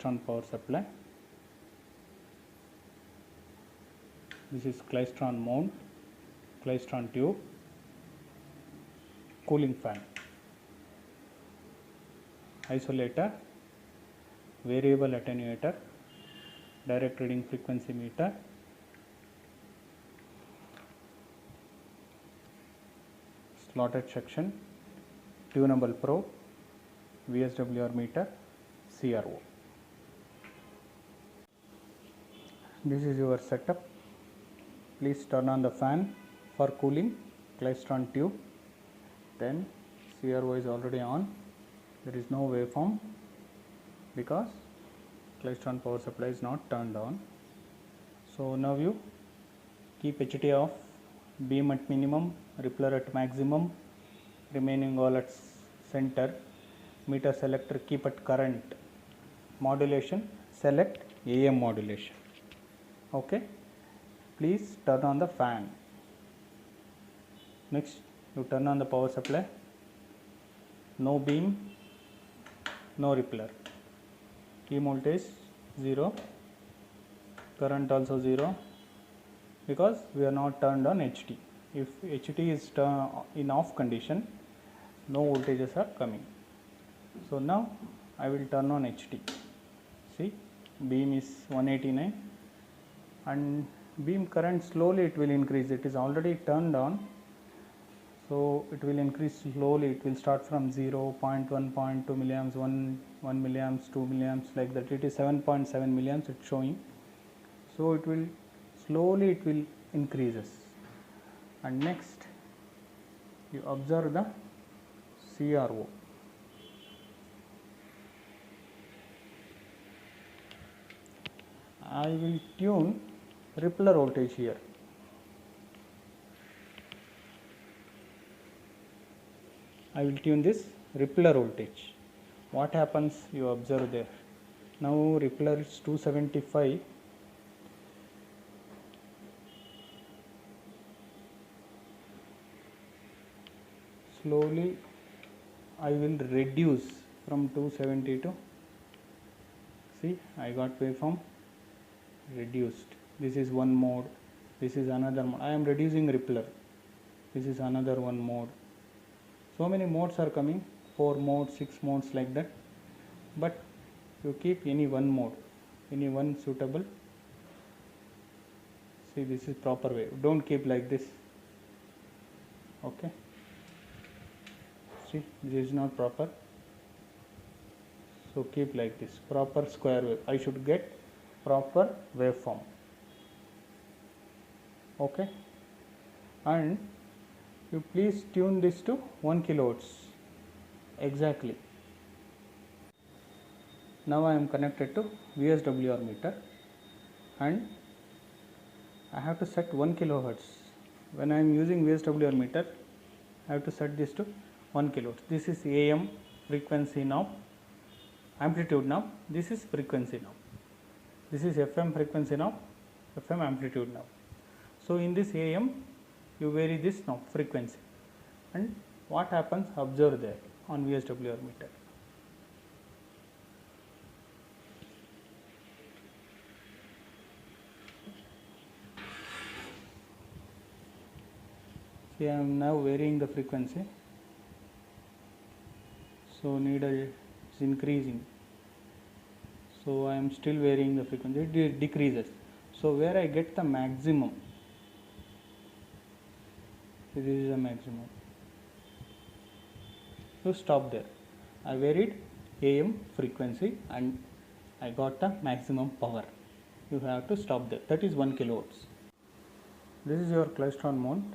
klystron power supply. This is klystron mount, klystron tube, cooling fan, isolator, variable attenuator, direct reading frequency meter, slotted section, tunable probe, VSWR meter, CRO. This is your setup. Please turn on the fan for cooling, klystron tube, then CRO is already on. There is no waveform because klystron power supply is not turned on. So now you keep HT off, beam at minimum, rippler at maximum, remaining all at center, meter selector keep at current, modulation select AM modulation. Okay, please turn on the fan. Next you turn on the power supply, no beam, no rippler, key voltage 0, current also 0 because we are not turned on HT. If HT is in off condition, no voltages are coming. So now I will turn on HT. See, beam is 189 and beam current slowly it will increase. It is already turned on, so it will increase slowly. It will start from 0, 0.1, 0.2 milliamps, 1 milliamps, 2 milliamps, like that. It is 7.7 milliamps it's showing. So it will slowly it will increases. And next you observe the CRO. I will tune rippler voltage here. I will tune this rippler voltage. What happens you observe there. Now rippler is 275. Slowly I will reduce from 270 to, see, I got waveform reduced. This is one mode, this is another mode. I am reducing rippler. This is another one mode. So many modes are coming, 4 modes, 6 modes, like that. But you keep any one mode, any one suitable. See, this is proper way. Don't keep like this. Okay. See, this is not proper. So keep like this, proper square wave. I should get proper waveform. Okay. And you please tune this to 1 kilohertz exactly. Now I am connected to VSWR meter and I have to set 1 kilohertz. When I am using VSWR meter, I have to set this to 1 kilohertz. This is AM frequency knob, amplitude knob. This is frequency knob. This is FM frequency knob, FM amplitude knob. So in this AM, you vary this knob frequency, and what happens, observe there on VSWR meter. See, I am now varying the frequency. So needle is increasing. So I am still varying the frequency. It decreases. So where I get the maximum, this is the maximum. So stop there. I varied AM frequency and I got the maximum power. You have to stop there. That is 1 kilohertz. This is your klystron mount.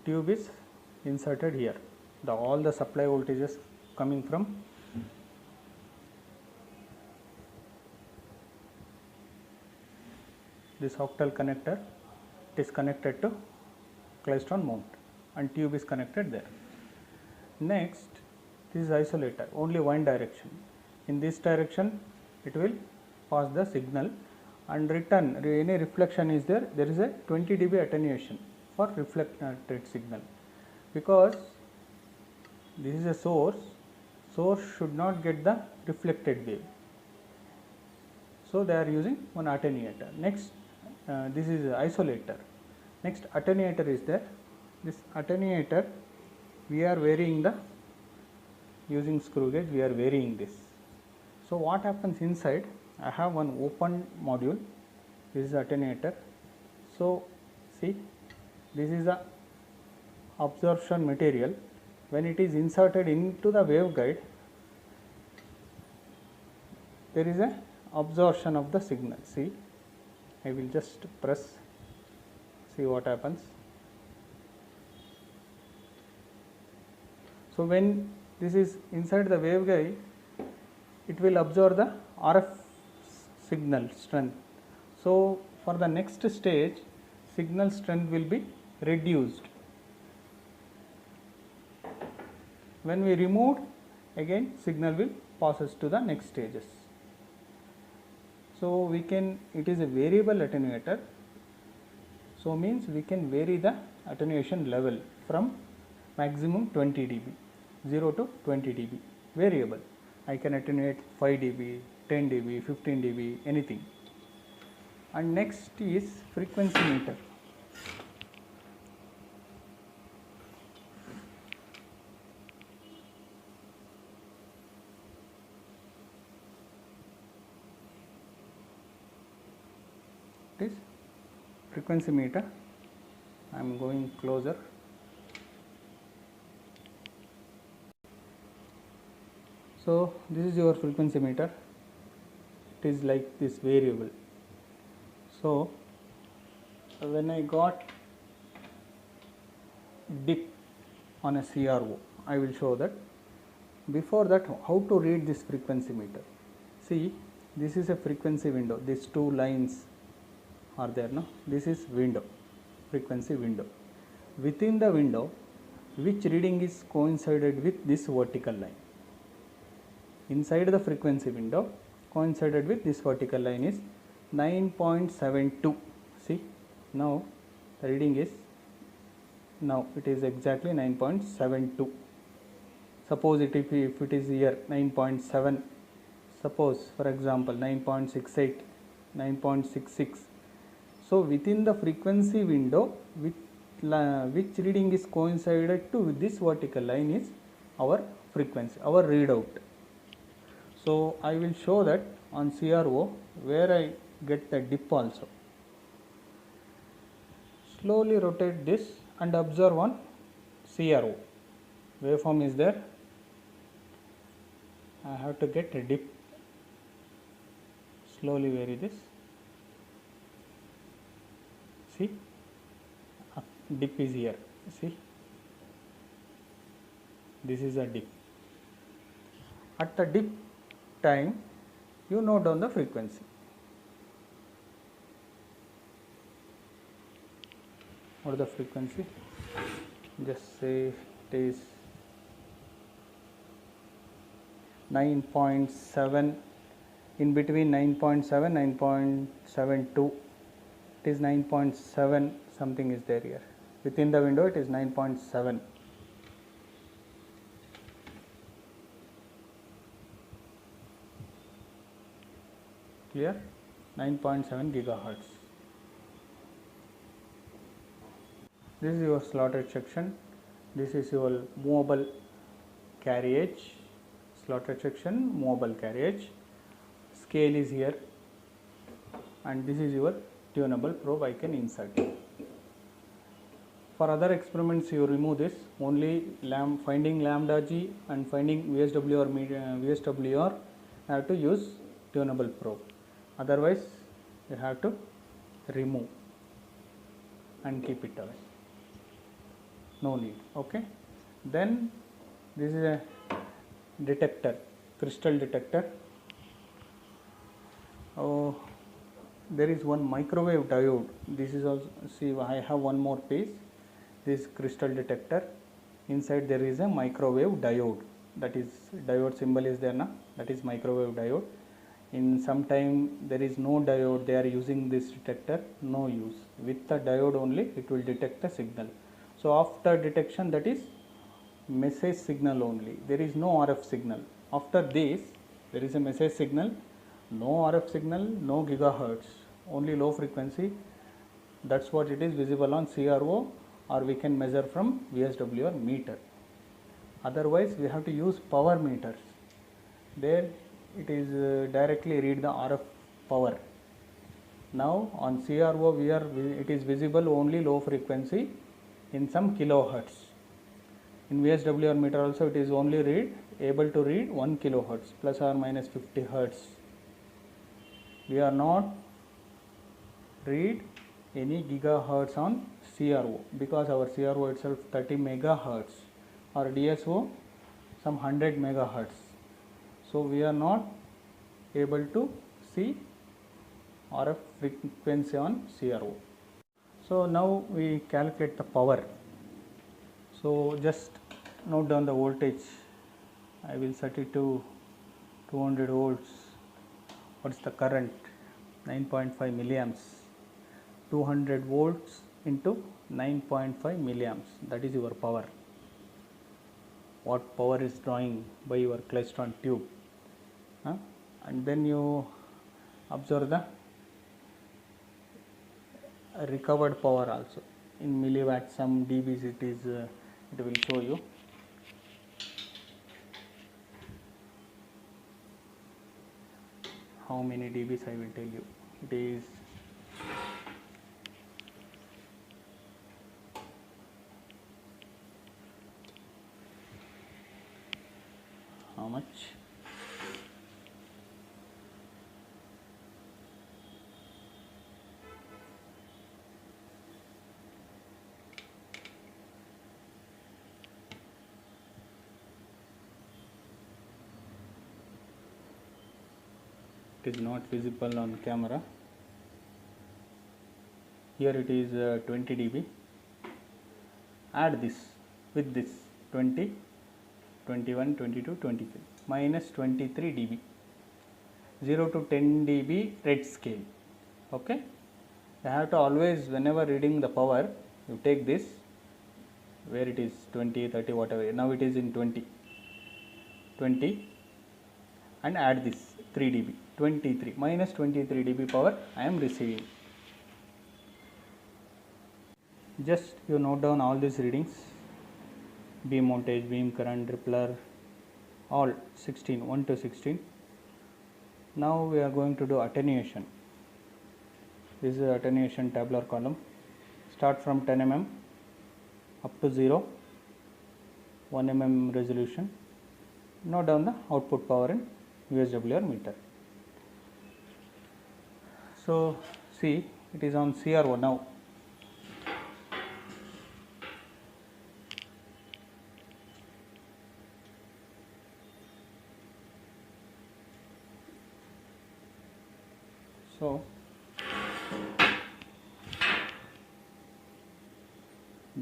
Tube is inserted here. All the supply voltages coming from this octal connector. It is connected to klystron mount and tube is connected there. Next, this is isolator, only one direction. In this direction it will pass the signal and return. Any reflection is there, there is a 20 dB attenuation for reflected signal, because this is a source should not get the reflected wave. So they are using one attenuator. Next, this is isolator. Next, attenuator is there. This attenuator, we are varying the, using screw gauge we are varying this. So what happens inside, I have one open module, this is attenuator. So see, this is the absorption material. When it is inserted into the waveguide, there is a absorption of the signal. See, I will just press, see what happens. So when this is inside the waveguide, it will absorb the RF signal strength. So for the next stage, signal strength will be reduced. When we remove, again signal will passes to the next stages. So we can, it is a variable attenuator. So means we can vary the attenuation level from maximum 20 dB, 0 to 20 dB, variable. I can attenuate 5 dB, 10 dB, 15 dB, anything. And next is frequency meter. It is frequency meter. I am going closer. So this is your frequency meter. It is like this variable. So when I got dip on a CRO, I will show that. Before that, how to read this frequency meter. See, this is a frequency window. These two lines are there, no? This is window, frequency window. Within the window, which reading is coincided with this vertical line? Inside the frequency window, coincided with this vertical line is 9.72. See, now the reading is, now it is exactly 9.72. Suppose if it is here 9.7, suppose for example 9.68, 9.66. So within the frequency window, which reading is coincided to this vertical line is our frequency, our readout. So I will show that on CRO where I get the dip also. Slowly rotate this and observe on CRO. Waveform is there. I have to get a dip. Slowly vary this. See, dip is here. See, this is a dip. At the dip time, you note down the frequency. What is the frequency? Just say it is 9.7, in between 9.7, 9.72, it is 9.7 something is there here. Within the window it is 9.7. Clear? 9.7 gigahertz. This is your slotted section. This is your movable carriage. Slotted section, movable carriage. Scale is here. And this is your tunable probe I can insert. For other experiments you remove this, only finding lambda G and finding VSWR VSWR have to use tunable probe. Otherwise you have to remove and keep it away. No need. Okay. Then this is a detector, crystal detector. Oh, there is one microwave diode. This is also, see, I have one more piece. This crystal detector. Inside there is a microwave diode. That is, diode symbol is there now. That is microwave diode. In some time there is no diode. They are using this detector. No use. With the diode only it will detect the signal. So after detection, that is message signal only. There is no RF signal. After this there is a message signal. no RF signal, no gigahertz, only low frequency. That's what it is visible on CRO, or we can measure from VSWR meter. Otherwise we have to use power meters. There it is directly read the RF power. Now on CRO it is visible only low frequency in some kilohertz. In VSWR meter also it is only able to read 1 kilohertz plus or minus 50 hertz. We are not read any gigahertz on CRO because our CRO itself 30 megahertz or DSO some 100 megahertz. So we are not able to see RF frequency on CRO. So now we calculate the power. So just note down the voltage. I will set it to 200 volts. What is the current? 9.5 milliamps. 200 volts into 9.5 milliamps. That is your power. What power is drawing by your klystron tube. And then you observe the recovered power also. In milliwatts, some dBs it will show you. How many dBs I will tell you. It is how much? It is not visible on camera. Here it is 20 dB. Add this with this 20, 21, 22, 23 minus 23 dB. 0 to 10 dB red scale. Okay. You have to always, whenever reading the power, you take this where it is 20, 30, whatever. Now it is in 20 and add this 3 dB. 23 minus 23 dB power I am receiving. Just you note down all these readings: beam voltage, beam current, rippler, all 16, 1 to 16. Now we are going to do attenuation. This is the attenuation tabular column. Start from 10 mm up to 0, 1 mm resolution. Note down the output power in VSWR meter. So see, it is on CRO now. So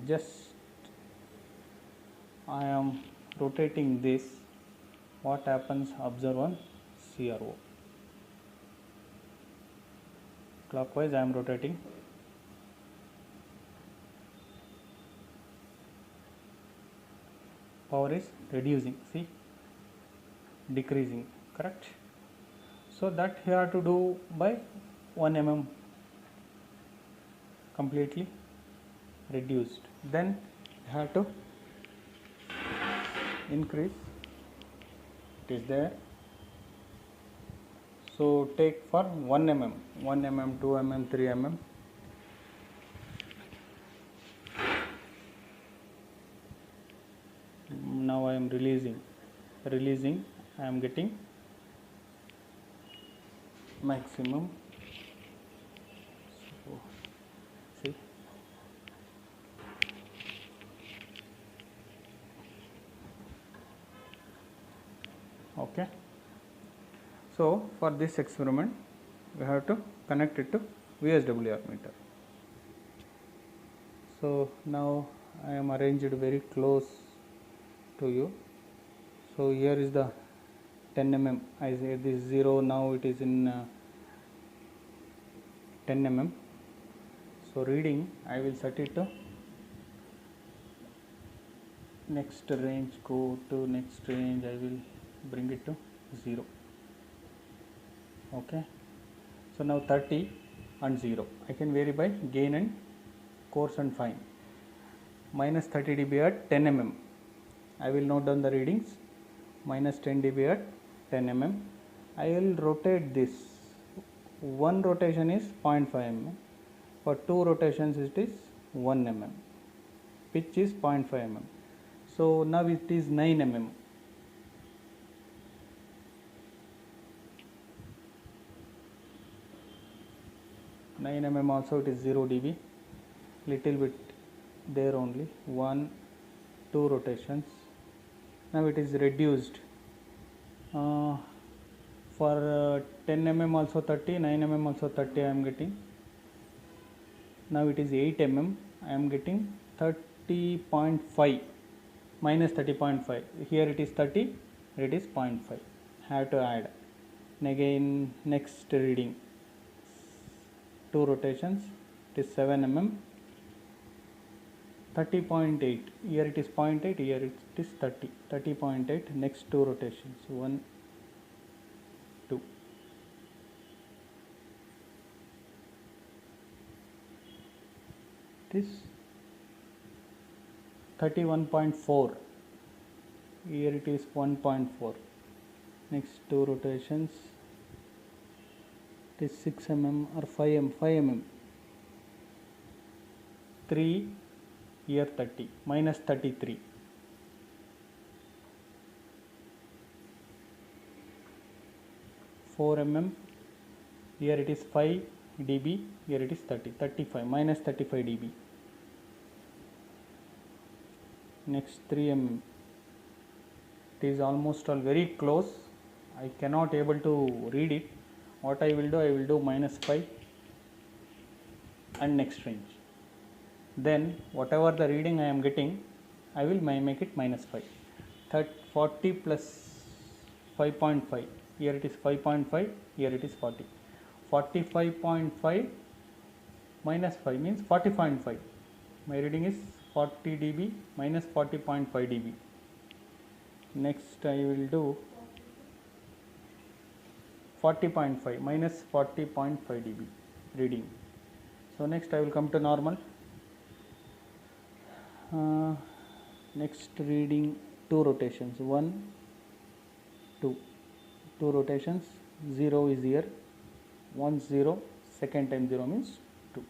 just I am rotating this. What happens? Observe on CRO. Clockwise I am rotating. Power is reducing, see, decreasing, correct? So that you have to do by 1 mm completely reduced. Then you have to increase. It is there. So take for 1 mm, 1 mm, 2 mm, 3 mm. Now I am releasing, I am getting maximum. So, see, okay. So for this experiment we have to connect it to VSWR meter. So now I am arranged very close to you. So here is the 10 mm. I say this 0, now it is in 10 mm. So reading I will set it to next range, go to next range, I will bring it to 0. Okay, so now 30 and 0 I can vary by gain and coarse and fine. Minus 30 dB at 10 mm. I will note down the readings. Minus 10 dB at 10 mm. I will rotate this. One rotation is 0.5 mm. For two rotations it is 1 mm. Pitch is 0.5 mm. So now it is 9 mm. Also it is 0 dB. Little bit there only. 1, 2 rotations. Now it is reduced. For 10 mm also 30, 9 mm also 30 I am getting. Now it is 8 mm, I am getting 30.5, minus 30.5. Here it is 30, it is 0.5. Have to add. And again next reading, 2 rotations, it is 7 mm, 30.8. Here it is 0.8, here it is 30, 30.8. Next 2 rotations, 1, 2. It is 31.4. Here it is 1.4. Next 2 rotations, it is 6 mm or 5 mm. 3, here 30, minus 33. 4 mm, here it is 5 dB, here it is 30, 35, minus 35 dB. Next 3 mm, it is almost all very close. I cannot able to read it. What I will do minus 5 and next range. Then whatever the reading I am getting, I will make it minus 5. 40 plus 5.5. Here it is 5.5, here it is 40. 45.5 minus 5 means 40.5. My reading is 40 dB minus 40.5 dB. Next I will do 40.5 minus 40.5 dB reading. So next I will come to normal. Next reading 2 rotations, 1, 2. 2 rotations, 0 is here, 1, 0, second time 0 means 2.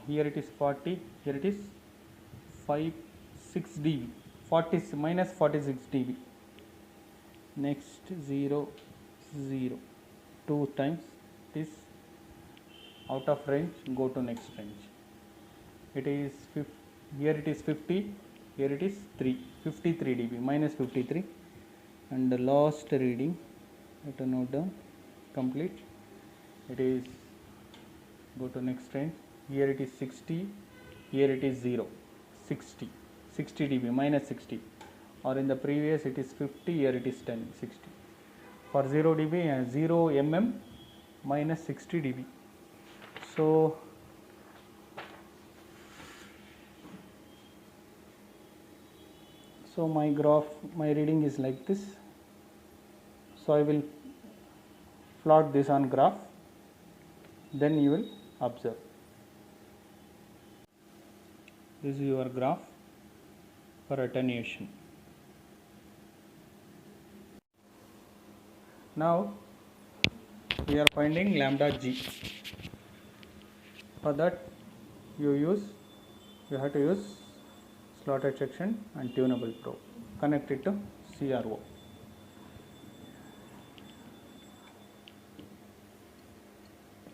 Here it is 40, here it is 6 dB, 40 minus 46 dB. Next 0, 0, 2 times, it is out of range, go to next range. It is here it is 50, here it is 53 dB, minus 53. And the last reading, let us note down, complete. It is, go to next range, here it is 60, here it is 0, 60 dB, minus 60, or in the previous it is 50, here it is 10, 60. For 0 dB, 0 mm minus 60 dB. So my graph, my reading is like this. So I will plot this on graph, then you will observe. This is your graph for attenuation. Now we are finding lambda g. For that you have to use slotted section and tunable probe. Connect it to CRO.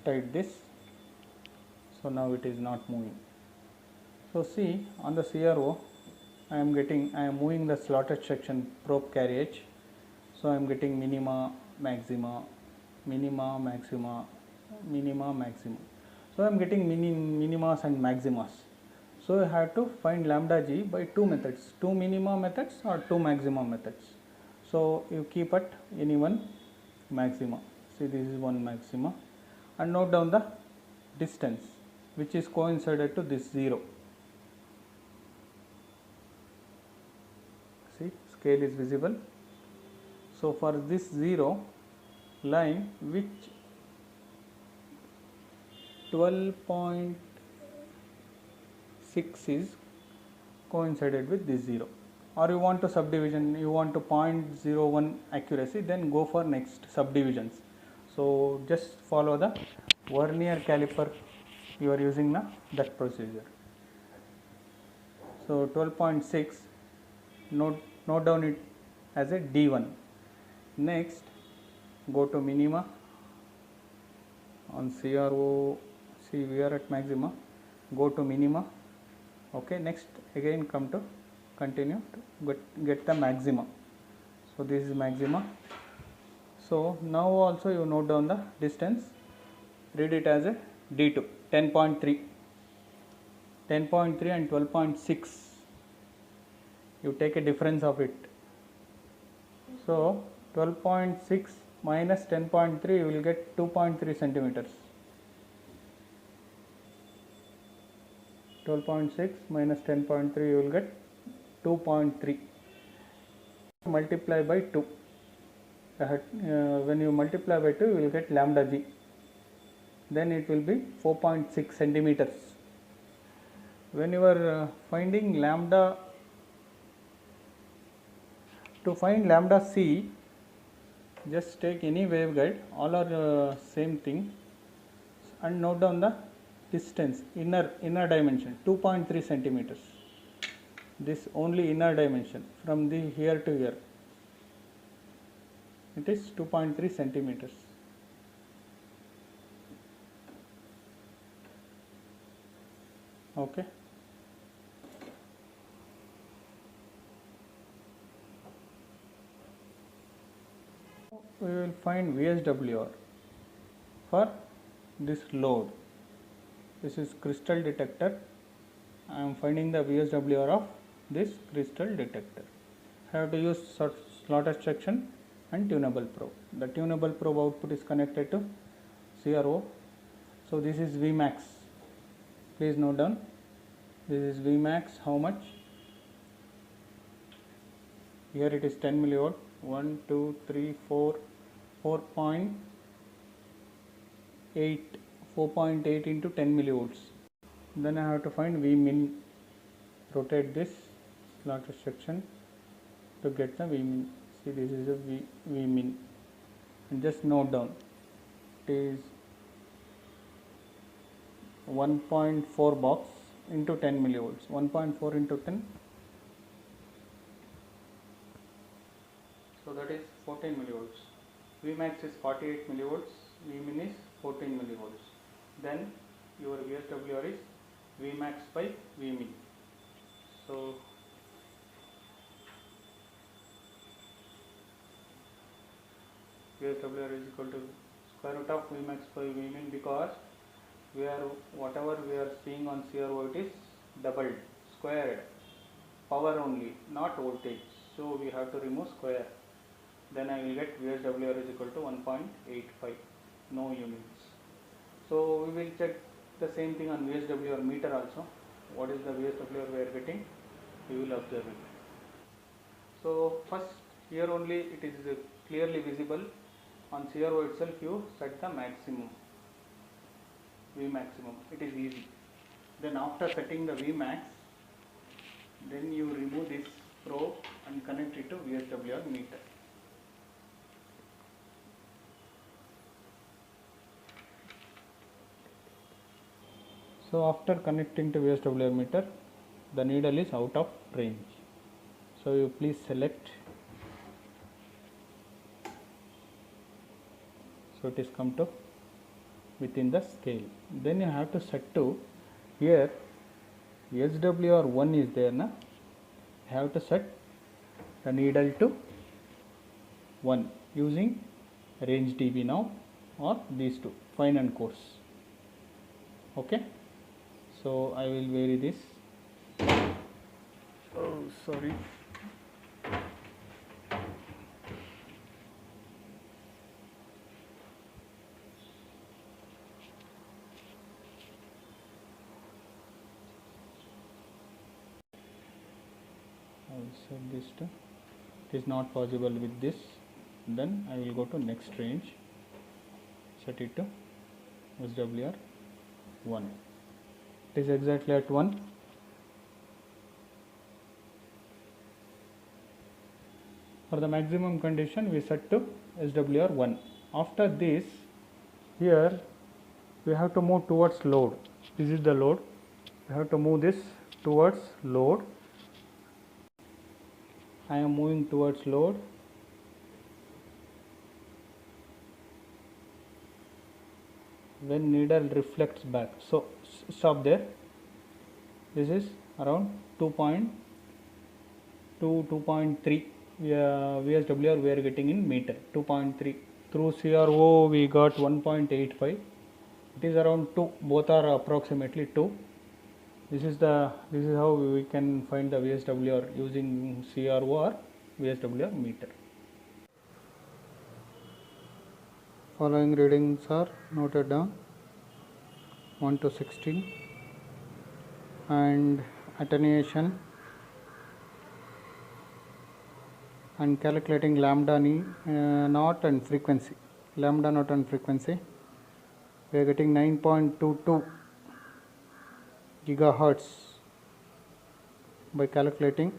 Tight this. So now it is not moving. So see, on the CRO I am moving the slotted section probe carriage. So I am getting minima, maxima, minima, maxima, minima, maxima. So I am getting minimas and maximas. So I have to find lambda g by 2 methods, 2 minima methods or 2 maxima methods. So you keep at any one maxima. See, this is one maxima, and note down the distance which is coincided to this 0. See, scale is visible. So for this 0, line which 12.6 is coincided with this 0, or you want to subdivision, you want to 0.01 accuracy, then go for next subdivisions. So just follow the vernier caliper you are using that procedure. So 12.6, note down it as a D1. Next go to minima. On CRO, see we are at maxima, go to minima. Okay, next again come to continue to get the maxima. So this is maxima. So now also you note down the distance, read it as a D2, 10.3, 10.3 and 12.6, you take a difference of it. So 12.6 minus 10.3, you will get 2.3 centimeters. 12.6 minus 10.3, you will get 2.3. Multiply by 2. When you multiply by 2, you will get lambda g. Then it will be 4.6 centimeters. When you are finding lambda, to find lambda c, just take any waveguide, all are same thing, and note down the distance, inner dimension, 2.3 centimeters. This only inner dimension from the here to here, it is 2.3 centimeters. Okay. We will find VSWR for this load. This is crystal detector. I am finding the VSWR of this crystal detector. I have to use slotted section and tunable probe. The tunable probe output is connected to CRO. So this is Vmax. Please note down. This is Vmax. How much? Here it is 10 milliwatt. 1, 2, 3, 4, 4.8, 4.8 into 10 millivolts. Then I have to find Vmin. Rotate this slotted section to get the Vmin. See, this is a Vmin. And just note down, it is 1.4 box into 10 millivolts. 1.4 into 10. So that is 14 millivolts. Vmax is 48 millivolts. Vmin is 14 millivolts. Then your VSWR is Vmax by Vmin. So VSWR is equal to square root of Vmax by Vmin, because we are, whatever we are seeing on CRO, it is doubled, squared, power only, not voltage. So we have to remove square. Then I will get VSWR is equal to 1.85, no units. So we will check the same thing on VSWR meter also. What is the VSWR we are getting? We will observe it. So first, here only it is clearly visible. On CRO itself you set the maximum, V maximum. It is easy. Then after setting the Vmax, then you remove this probe and connect it to VSWR meter. So after connecting to VSWR meter, the needle is out of range. So you please select. So it is come to within the scale. Then you have to set to, here SWR1 is there na, you have to set the needle to 1 using range dB now, or these two, fine and coarse. Okay. So I will vary this. Oh, sorry. I will set this to, it is not possible with this. Then I will go to next range. set it to SWR 1. It is exactly at 1. For the maximum condition we set to SWR 1. After this, here we have to move towards load. This is the load. We have to move this towards load. I am moving towards load. When needle reflects back, so stop there. This is around 2.2, 2.3 VSWR we are getting in meter. 2.3 through CRO we got 1.85. It is around 2. Both are approximately 2. This is how we can find the VSWR using CRO or VSWR meter. Following readings are noted down, 1 to 16, and attenuation and calculating lambda naught and frequency. Lambda naught and frequency, we are getting 9.22 gigahertz by calculating,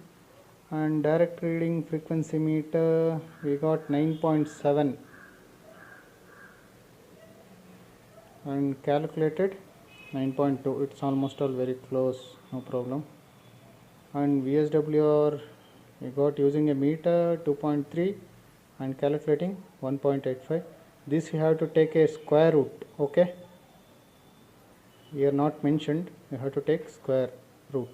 and direct reading frequency meter we got 9.7 and calculated 9.2. it's almost all very close, no problem. And VSWR we got using a meter 2.3 and calculating 1.85. this you have to take a square root, okay, here not mentioned, you have to take square.